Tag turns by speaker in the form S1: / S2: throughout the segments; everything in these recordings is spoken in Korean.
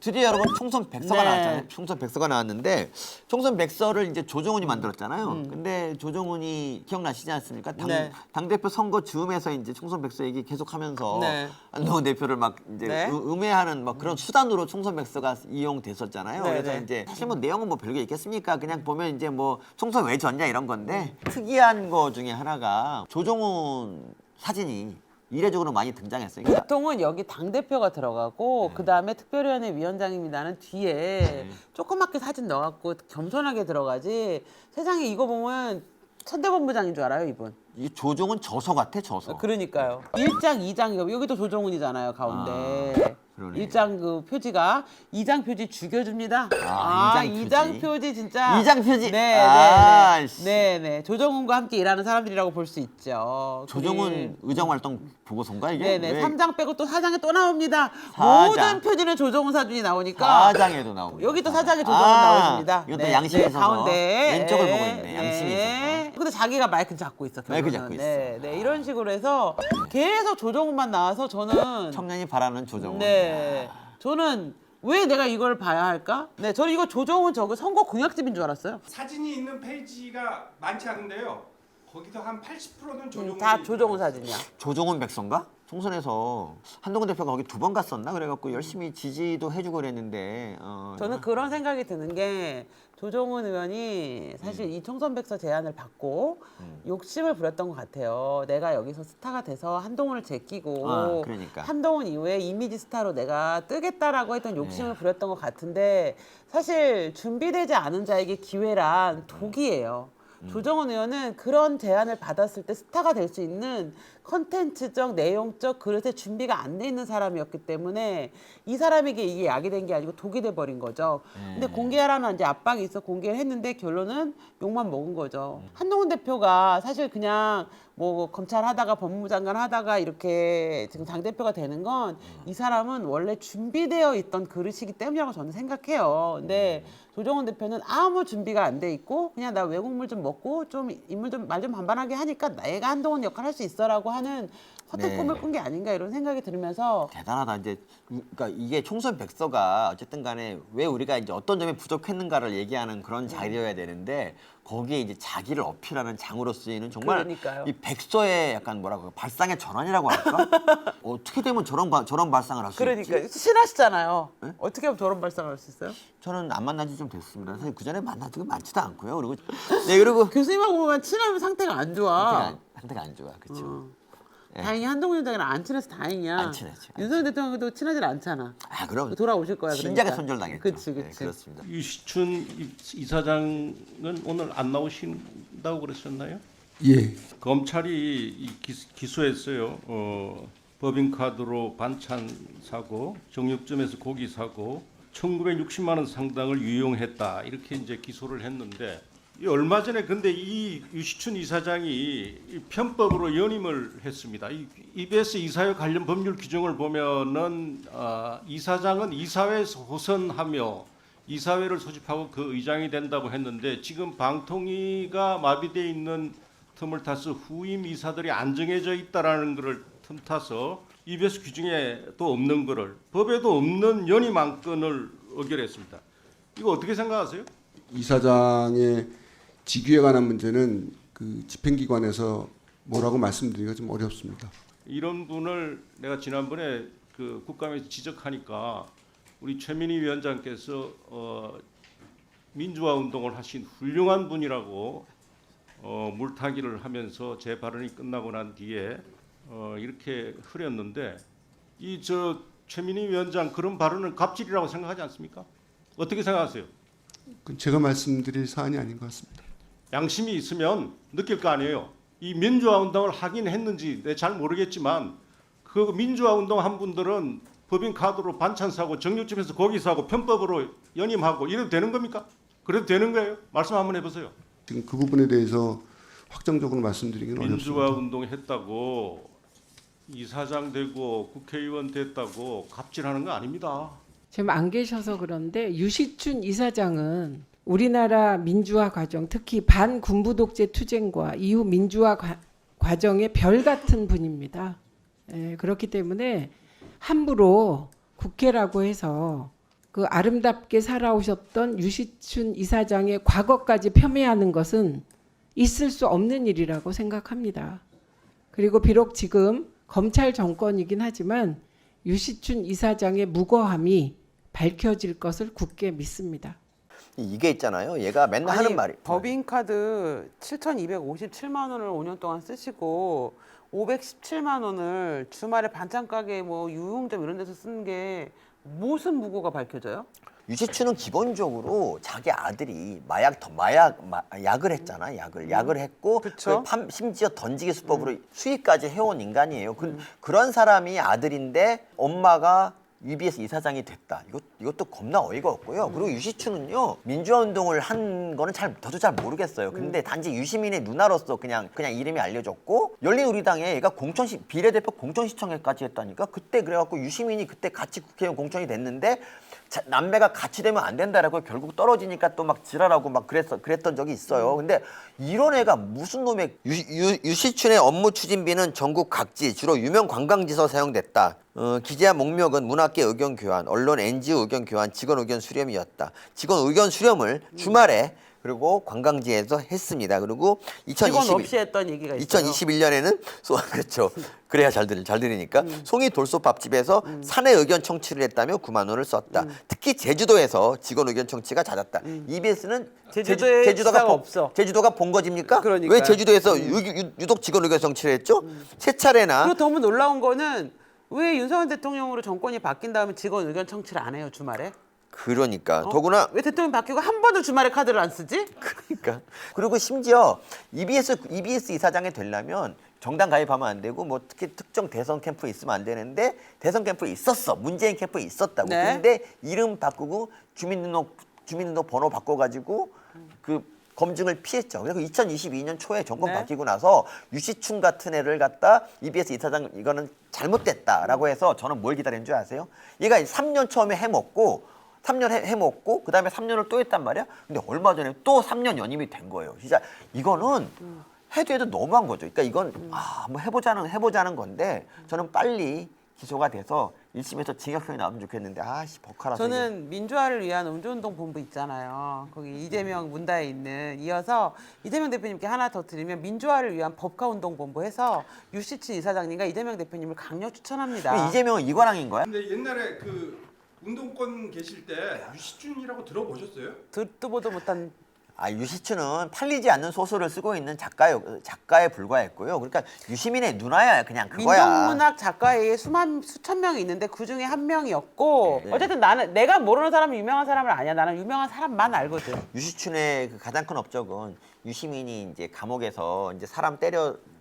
S1: 드디어 여러분 총선 백서가
S2: 네.
S1: 나왔잖아요. 총선 백서가 나왔는데 총선 백서를 이제 조정훈이 만들었잖아요. 근데 조정훈이 기억나시지 않습니까?
S2: 네.
S1: 당대표 선거 즈음에서 이제 총선 백서 얘기 계속하면서
S2: 네.
S1: 안동훈 대표를 막 이제
S2: 네.
S1: 음해하는 막 그런 수단으로 총선 백서가 이용됐었잖아요.
S2: 네,
S1: 그래서
S2: 네.
S1: 이제 사실 뭐 내용은 뭐 별게 있겠습니까? 그냥 보면 이제 뭐 총선 왜 졌냐 이런 건데 특이한 거 중에 하나가 조정훈 사진이 이례적으로 많이 등장했어요. 그러니까
S2: 보통은 여기 당대표가 들어가고 그다음에 특별위원회 위원장입니다는 뒤에 조그맣게 사진 넣어갖고 겸손하게 들어가지. 세상에 이거 보면 천대본부장인 줄 알아요, 이분.
S1: 이 조정훈 저서 같아 저서.
S2: 그러니까요. 1장, 2장 여기도 조정훈이잖아요, 가운데.
S1: 그러네.
S2: 1장 그 표지가 2장 표지 죽여줍니다.
S1: 이장
S2: 2장 표지 진짜.
S1: 2장 표지.
S2: 네,
S1: 아,
S2: 네,
S1: 씨.
S2: 네, 네. 조정훈과 함께 일하는 사람들이라고 볼 수 있죠.
S1: 조정훈 의정 활동 보고서인가 이게?
S2: 네네.
S1: 왜
S2: 3장 빼고 또 4장에 또 나옵니다.
S1: 4장.
S2: 모든 표지는 조정훈 사진이 나오니까.
S1: 4장에도 나오고.
S2: 여기 또 4장에 조정훈 나오십니다.
S1: 이것도 양심에 있어서
S2: 가운데.
S1: 왼쪽을 보고 있네. 양심이 있어서.
S2: 근데 자기가 마이크 잡고 있어.
S1: 마이크
S2: 결국은.
S1: 잡고 있어.
S2: 네, 네. 이런 식으로 해서 계속 조정훈만 나와서 저는
S1: 청년이 바라는 조정훈.
S2: 네. 저는 왜 내가 이걸 봐야 할까? 네, 저는 이거 조정훈 저거 선거 공약집인 줄 알았어요.
S3: 사진이 있는 페이지가 많지 않은데요. 거기서 한 80%는 조정훈.
S2: 다 조정훈 사진이야.
S1: 조정훈 백선가? 총선에서 한동훈 대표가 거기 2번 갔었나? 그래갖고 열심히 지지도 해주고 그랬는데.
S2: 저는 그런 생각이 드는 게 조정훈 의원이 사실 이 총선 백서 제안을 받고 욕심을 부렸던 것 같아요. 내가 여기서 스타가 돼서 한동훈을 제끼고
S1: 그러니까.
S2: 한동훈 이후에 이미지 스타로 내가 뜨겠다라고 했던 욕심을 부렸던 것 같은데 사실 준비되지 않은 자에게 기회란 독이에요. 조정훈 의원은 그런 제안을 받았을 때 스타가 될 수 있는 컨텐츠적, 내용적 그릇에 준비가 안 돼 있는 사람이었기 때문에 이 사람에게 이게 약이 된 게 아니고 독이 돼 버린 거죠. 근데 공개하라는 이제 압박이 있어 공개를 했는데 결론은 욕만 먹은 거죠. 한동훈 대표가 사실 그냥 뭐 검찰 하다가 법무부 장관 하다가 이렇게 지금 당대표가 되는 건 이 사람은 원래 준비되어 있던 그릇이기 때문이라고 저는 생각해요. 근데 조정훈 대표는 아무 준비가 안 돼 있고 그냥 나 외국물 좀 먹고 좀 인물 좀 말 좀 반반하게 하니까 내가 한동훈 역할 할 수 있어라고 하는 헛된
S1: 네.
S2: 꿈을 꾼 게 아닌가 이런 생각이 들면서
S1: 대단하다. 이제 그러니까 이게 총선 백서가 어쨌든 간에 왜 우리가 이제 어떤 점이 부족했는가를 얘기하는 그런 자리여야 되는데 거기에 이제 자기를 어필하는 장으로 쓰이는 정말
S2: 그러니까요.
S1: 이 백서의 약간 뭐라고 발상의 전환이라고 할까? 어떻게 되면 저런 발상을 할 수 있지?
S2: 그러니까 친하시잖아요. 어떻게 하면 저런 발상을 할 수 있어요?
S1: 저는 안 만난 지 좀 됐습니다. 사실 그 전에 만난 적이 많지도 않고요. 그리고 네 그리고
S2: 교수님하고 보면 친하면 상태가 안 좋아.
S1: 상태가 안 좋아. 그렇죠. 네.
S2: 다행히 한동훈 위원장이랑 안 친해서 다행이야.
S1: 안 친하죠.
S2: 윤석열 대통령도 친하지 않잖아.
S1: 아 그럼
S2: 돌아오실 거야. 그러니까.
S1: 신작에 손절당했죠.
S2: 그치,
S1: 네,
S2: 그치.
S1: 그렇습니다.
S4: 유시춘 이사장은 오늘 안 나오신다고 그랬었나요?
S5: 예.
S4: 검찰이 기소했어요. 법인카드로 반찬 사고, 정육점에서 고기 사고, 1960만 원 상당을 유용했다 이렇게 이제 기소를 했는데 이 얼마 전에 근데 이 유시춘 이사장이 이 편법으로 연임을 했습니다. 이 EBS 이사회 관련 법률 규정을 보면은 이사장은 이사회에서 호선하며 이사회를 소집하고 그 의장이 된다고 했는데 지금 방통위가 마비돼 있는 틈을 타서 후임 이사들이 안 정해져 있다라는 것을 틈타서 EBS 규정에 또 없는 것을 법에도 없는 연임 안건을 의결했습니다. 이거 어떻게 생각하세요?
S5: 이사장의 직위에 관한 문제는 그 집행기관에서 뭐라고 말씀드리기가 좀 어렵습니다.
S4: 이런 분을 내가 지난번에 그 국감에서 지적하니까 우리 최민희 위원장께서 민주화 운동을 하신 훌륭한 분이라고 물타기를 하면서 제 발언이 끝나고 난 뒤에 이렇게 흐렸는데 이 최민희 위원장 그런 발언은 갑질이라고 생각하지 않습니까? 어떻게 생각하세요?
S5: 그건 제가 말씀드릴 사안이 아닌 것 같습니다.
S4: 양심이 있으면 느낄 거 아니에요. 이 민주화 운동을 하긴 했는지 잘 모르겠지만 그 민주화 운동 한 분들은 법인 카드로 반찬 사고 정육점에서 고기 사고 편법으로 연임하고 이래도 되는 겁니까? 그래도 되는 거예요? 말씀 한번 해보세요.
S5: 지금 그 부분에 대해서 확정적으로 말씀드리기는
S4: 민주화
S5: 어렵습니다.
S4: 운동 했다고 이사장 되고 국회의원 됐다고 갑질하는 거 아닙니다.
S6: 지금 안 계셔서 그런데 유시춘 이사장은 우리나라 민주화 과정, 특히 반군부 독재 투쟁과 이후 민주화 과정의 별 같은 분입니다. 그렇기 때문에 함부로 국회라고 해서 그 아름답게 살아오셨던 유시춘 이사장의 과거까지 폄훼하는 것은 있을 수 없는 일이라고 생각합니다. 그리고 비록 지금 검찰 정권이긴 하지만 유시춘 이사장의 무고함이 밝혀질 것을 굳게 믿습니다.
S1: 이게 있잖아요. 얘가 맨날 하는 말이
S2: 법인카드 7,257만 원을 5년 동안 쓰시고 517만 원을 주말에 반찬 가게 뭐 유흥점 이런 데서 쓰는 게 무슨 무고가 밝혀져요?
S1: 유시춘은 기본적으로 자기 아들이 약을 했잖아. 약을 했고
S2: 그쵸.
S1: 심지어 던지기 수법으로 수익까지 해온 인간이에요. 그런 사람이 아들인데 엄마가 UBS 이사장이 됐다. 이것도 겁나 어이가 없고요. 그리고 유시춘은요 민주화 운동을 한 거는 저도 잘 모르겠어요. 근데 단지 유시민의 누나로서 그냥 이름이 알려졌고 열린우리당에 얘가 비례대표 공천시청회까지 했다니까. 그때 그래갖고 유시민이 그때 같이 국회의원 공천이 됐는데 남매가 같이 되면 안 된다라고 결국 떨어지니까 또 막 지랄하고 막 그랬던 적이 있어요. 근데 이런 애가 무슨 놈의 유시춘의 업무 추진비는 전국 각지 주로 유명 관광지서 사용됐다. 기재한 목록은 문학계 의견 교환, 언론 NGO 의견 교환, 직원 의견 수렴이었다. 직원 의견 수렴을 주말에 그리고 관광지에서 했습니다. 그리고
S2: 직원 없이 했던 얘기가 있어요.
S1: 2021년에는 그렇죠. 그래야 잘 들으니까 송이 돌솥밥집에서 사내 의견 청취를 했다며 9만 원을 썼다. 특히 제주도에서 직원 의견 청취가 잦았다. EBS는
S2: 제주도에 지사가 없어.
S1: 제주도가 본거지입니까?
S2: 그러니까요.
S1: 왜 제주도에서 유독 직원 의견 청취를 했죠? 세 차례나
S2: 그리고 너무 놀라운 거는 왜 윤석열 대통령으로 정권이 바뀐 다음에 직원 의견 청취를 안 해요, 주말에?
S1: 그러니까 더구나
S2: 왜 대통령 바뀌고 한 번도 주말에 카드를 안 쓰지?
S1: 그러니까 그리고 심지어 EBS 이사장이 되려면 정당 가입하면 안 되고 뭐 특정 대선 캠프에 있으면 안 되는데 대선 캠프에 있었어. 문재인 캠프에 있었다고.
S2: 네.
S1: 근데 이름 바꾸고 주민등록 번호 바꿔가지고 그 검증을 피했죠. 그래서 2022년 초에 정권
S2: 네.
S1: 바뀌고 나서 유시춘 같은 애를 갖다 EBS 이사장 이거는 잘못됐다라고 해서 저는 뭘 기다리는 줄 아세요? 얘가 3년 처음에 해먹고 3년 해먹고 그다음에 3년을 또 했단 말이야. 근데 얼마 전에 또 3년 연임이 된 거예요. 진짜 이거는 해도 너무한 거죠. 그러니까 이건 한번 해보자는 건데 저는 빨리 기소가 돼서 1심에서 징역형이 나오면 좋겠는데 버카라서
S2: 저는 민주화를 위한 음주운동본부 있잖아요. 거기 이재명 문다에 있는 이어서 이재명 대표님께 하나 더 드리면 민주화를 위한 법카운동본부 해서 유시춘 이사장님과 이재명 대표님을 강력 추천합니다.
S1: 이재명은 이관왕인 거야?
S3: 근데 옛날에 그 운동권 계실 때 유시춘이라고 들어보셨어요?
S2: 듣도 보도 못한
S1: 유시춘은 팔리지 않는 소설을 쓰고 있는 작가에 불과했고요. 그러니까 유시민의 누나야 그냥 그거야.
S2: 민족문학 작가에 수천 명이 있는데 그 중에 한 명이었고
S1: 네.
S2: 어쨌든 내가 모르는 사람은 유명한 사람을 아니야. 나는 유명한 사람만 알거든.
S1: 유시춘의 그 가장 큰 업적은 유시민이 이제 감옥에서 이제 사람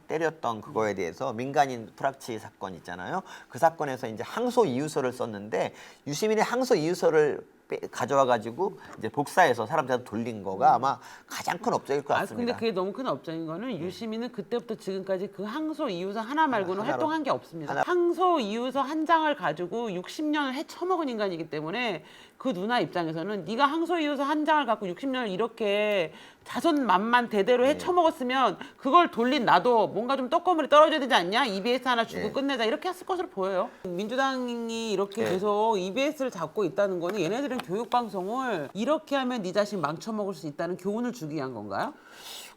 S1: 때렸던 그거에 대해서 민간인 프락치 사건 있잖아요. 그 사건에서 이제 항소 이유서를 썼는데 유시민의 항소 이유서를 가져와 가지고 이제 복사해서 사람들한테 돌린 거가 아마 가장 큰 업적일 것 같습니다.
S2: 근데 그게 너무 큰 업적인 거는 유시민은 그때부터 지금까지 그 항소 이유서 하나 말고는
S1: 하나로.
S2: 활동한 게 없습니다.
S1: 하나.
S2: 항소 이유서 한 장을 가지고 60년을 헤쳐먹은 인간이기 때문에 그 누나 입장에서는 네가 항소 이유서 한 장을 갖고 60년을 이렇게 자손만만 대대로 헤쳐먹었으면 그걸 돌린 나도 뭔가 좀 떡거물이 떨어져야 되지 않냐? EBS 하나 주고 끝내자 이렇게 했을 것으로 보여요. 민주당이 이렇게 계속 EBS를 잡고 있다는 거는 얘네들은 교육방송을 이렇게 하면 네 자식 망쳐먹을 수 있다는 교훈을 주기 위한 건가요?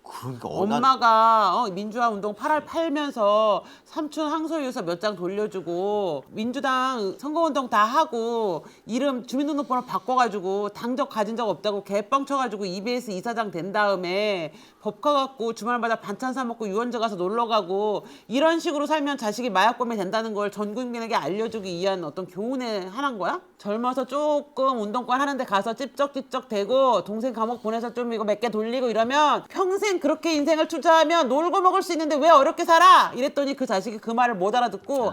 S1: 그러니까
S2: 엄마가 민주화 운동 8알 팔면서 삼촌 항소유서 몇 장 돌려주고 민주당 선거운동 다 하고 이름 주민등록번호 바꿔가지고 당적 가진 적 없다고 개뻥쳐가지고 EBS 이사장 된 다음에 법카 갖고 주말마다 반찬 사 먹고 유원자 가서 놀러 가고 이런 식으로 살면 자식이 마약범이 된다는 걸 전 국민에게 알려주기 위한 어떤 교훈에 하나인 거야? 젊어서 조금 운동권 하는데 가서 찝쩍찝쩍 대고 동생 감옥 보내서 좀 이거 몇 개 돌리고 이러면 평생 그렇게 인생을 투자하면 놀고 먹을 수 있는데 왜 어렵게 살아? 이랬더니 그 자식이 그 말을 못 알아듣고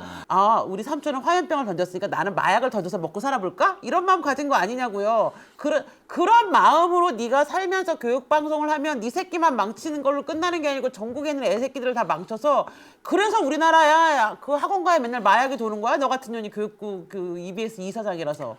S2: 우리 삼촌은 화염병을 던졌으니까 나는 마약을 던져서 먹고 살아볼까? 이런 마음 가진 거 아니냐고요. 그런 마음으로 네가 살면서 교육방송을 하면 네 새끼만 망치는 걸로 끝나는 게 아니고 전국에 있는 애새끼들을 다 망쳐서 그래서 우리나라야 그 학원가에 맨날 마약이 도는 거야? 너 같은 년이 교육부 그 EBS 이사장이라서.